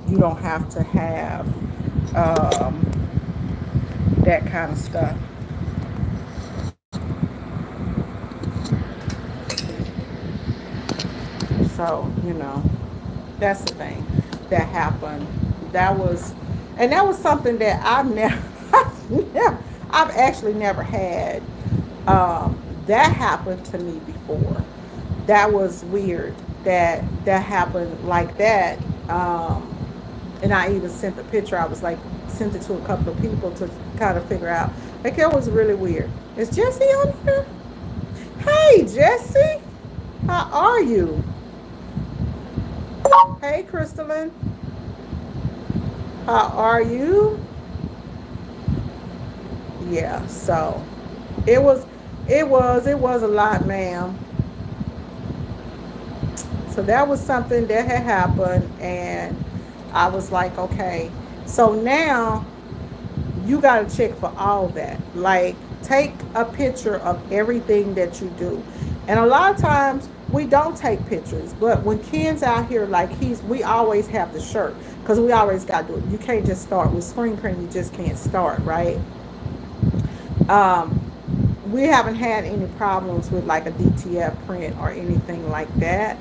you don't have to have that kind of stuff. So, that's the thing that happened. That was, and that was something that I've actually never had. That happened to me before. That was weird that happened like that. And I even sent the picture. I was like, sent it to a couple of people to kind of figure out. Like, it was really weird. Is Jesse on here? Hey, Jesse, how are you? Hey, Crystalline, how are you? Yeah. So it was, it was a lot, ma'am. So that was something that had happened, and I was like, okay. So now you got to check for all that. Like, take a picture of everything that you do. And a lot of times we don't take pictures, but when Ken's out here, like we always have the shirt because we always got to do it. You can't just start with screen printing. You just can't start, right? Um, we haven't had any problems with like a DTF print or anything like that.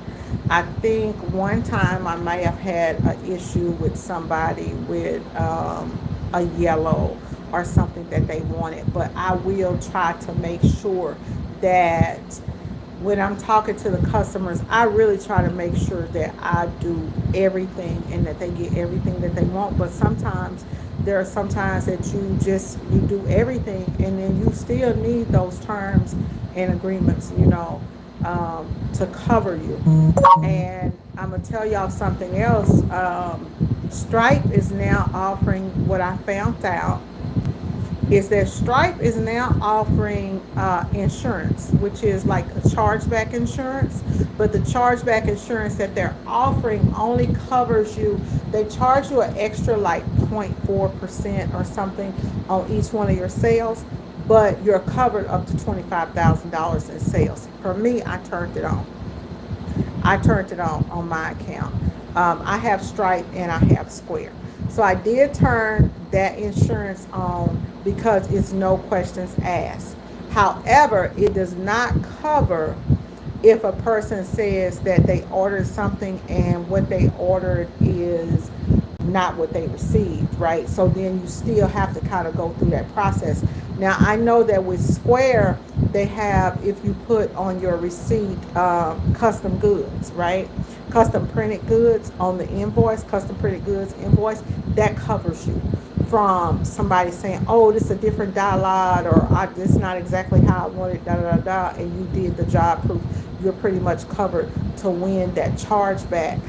I think one time I may have had an issue with somebody with a yellow or something that they wanted, but I will try to make sure that when I'm talking to the customers, I really try to make sure that I do everything and that they get everything that they want. But sometimes there are sometimes that you do everything and then you still need those terms and agreements, to cover you. And I'm gonna tell y'all something else. Stripe is now offering what I found out. is that Stripe is now offering insurance, which is like a chargeback insurance. But the chargeback insurance that they're offering only covers you. They charge you an extra like 0.4% or something on each one of your sales, but you're covered up to $25,000 in sales. For me, I turned it on. I turned it on my account. I have Stripe and I have Square. So I did turn that insurance on because it's no questions asked. However, it does not cover if a person says that they ordered something and what they ordered is not what they received, right? So then you still have to kind of go through that process. Now, I know that with Square, they have, if you put on your receipt, custom goods, right? Custom printed goods on the invoice, custom printed goods invoice, that covers you from somebody saying, oh, this is a different dialogue, or this is not exactly how I want it, da da da da, and you did the job proof. You're pretty much covered to win that chargeback.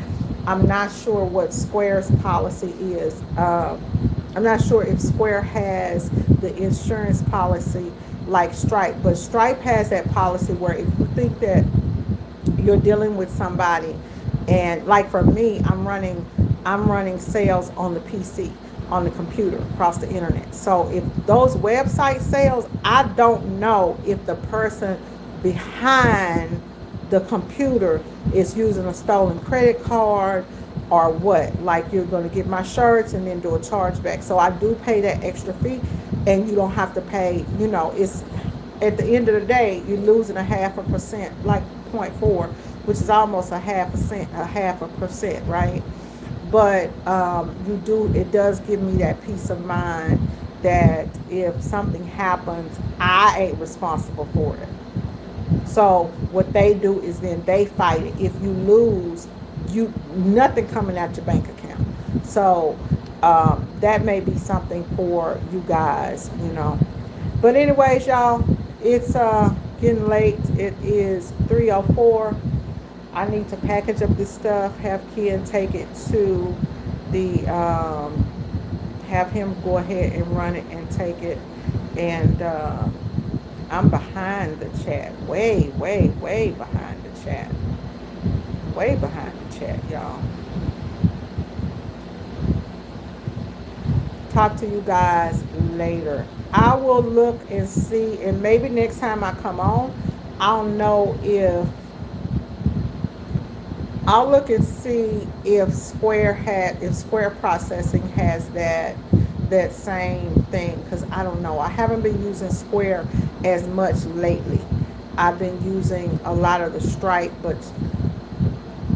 I'm not sure what Square's policy is. I'm not sure if Square has the insurance policy like Stripe, but Stripe has that policy where if you think that you're dealing with somebody, and like for me, I'm running sales on the PC, on the computer, across the internet. So if those website sales, I don't know if the person behind the computer is using a stolen credit card or what. Like, you're going to get my shirts and then do a chargeback. So I do pay that extra fee, and you don't have to pay, it's at the end of the day, you're losing a 0.5%, like 0.4, which is almost a 0.5%, right? But it does give me that peace of mind that if something happens, I ain't responsible for it. So what they do is then they fight it. If you lose, nothing coming out your bank account. So that may be something for you guys. But anyways, y'all, it's getting late. It is 3:04. I need to package up this stuff, have Ken take it to the, have him go ahead and run it and take it. And I'm behind the chat, way, way, way behind the chat. Way behind the chat, y'all. Talk to you guys later. I will look and see, and maybe next time I come on, I'll look and see if Square Processing has that same thing, because I don't know. I haven't been using Square as much lately. I've been using a lot of the Stripe, but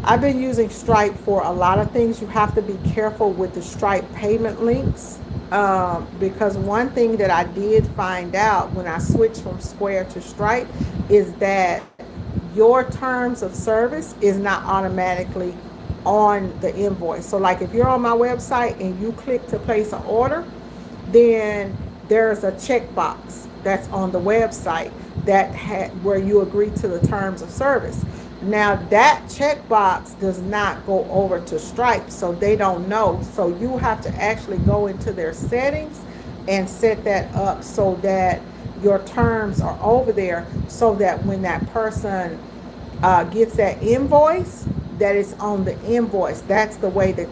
I've been using Stripe for a lot of things. You have to be careful with the Stripe payment links, because one thing that I did find out when I switched from Square to Stripe is that your terms of service is not automatically on the invoice. So like if you're on my website and you click to place an order, then there's a checkbox that's on the website where you agree to the terms of service. Now that checkbox does not go over to Stripe, so they don't know. So you have to actually go into their settings and set that up so that your terms are over there, so that when that person gets that invoice, that it's on the invoice. That's the way that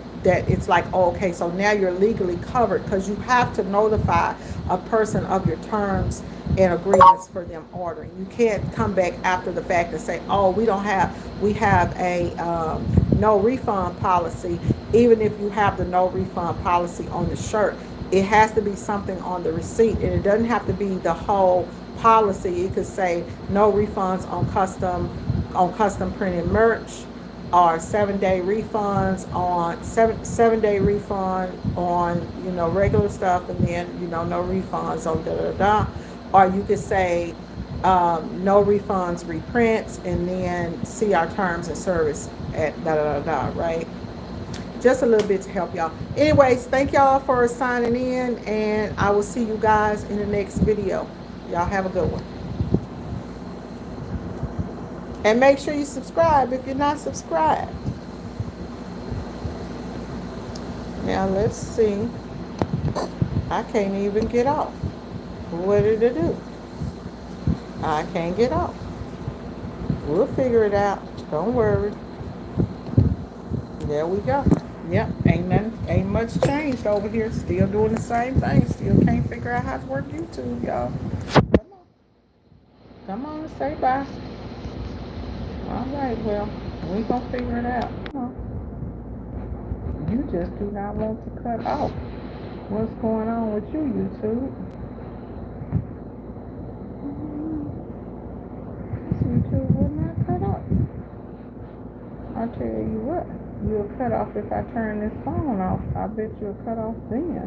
it's like, oh, okay, so now you're legally covered, because you have to notify a person of your terms and agreements for them ordering. You can't come back after the fact and say, oh, we have a no refund policy. Even if you have the no refund policy on the shirt, it has to be something on the receipt, and it doesn't have to be the whole policy. It could say no refunds on custom printed merch, or 7-day refunds on 7-day refund on regular stuff, and then no refunds on da da da. Or you could say no refunds reprints, and then see our terms and service at da da da da, right? Just a little bit to help y'all. Anyways, thank y'all for signing in, and I will see you guys in the next video. Y'all have a good one. And make sure you subscribe if you're not subscribed. Now let's see. I can't even get off. What did it do? I can't get off. We'll figure it out. Don't worry. There we go. Yep, ain't much changed over here. Still doing the same thing. Still can't figure out how to work YouTube, y'all. Come on. Come on and say bye. All right, well, we gonna figure it out. You just do not want to cut off. What's going on with you, YouTube? YouTube will not cut off. I'll tell you what, you'll cut off if I turn this phone off. I bet you'll cut off then.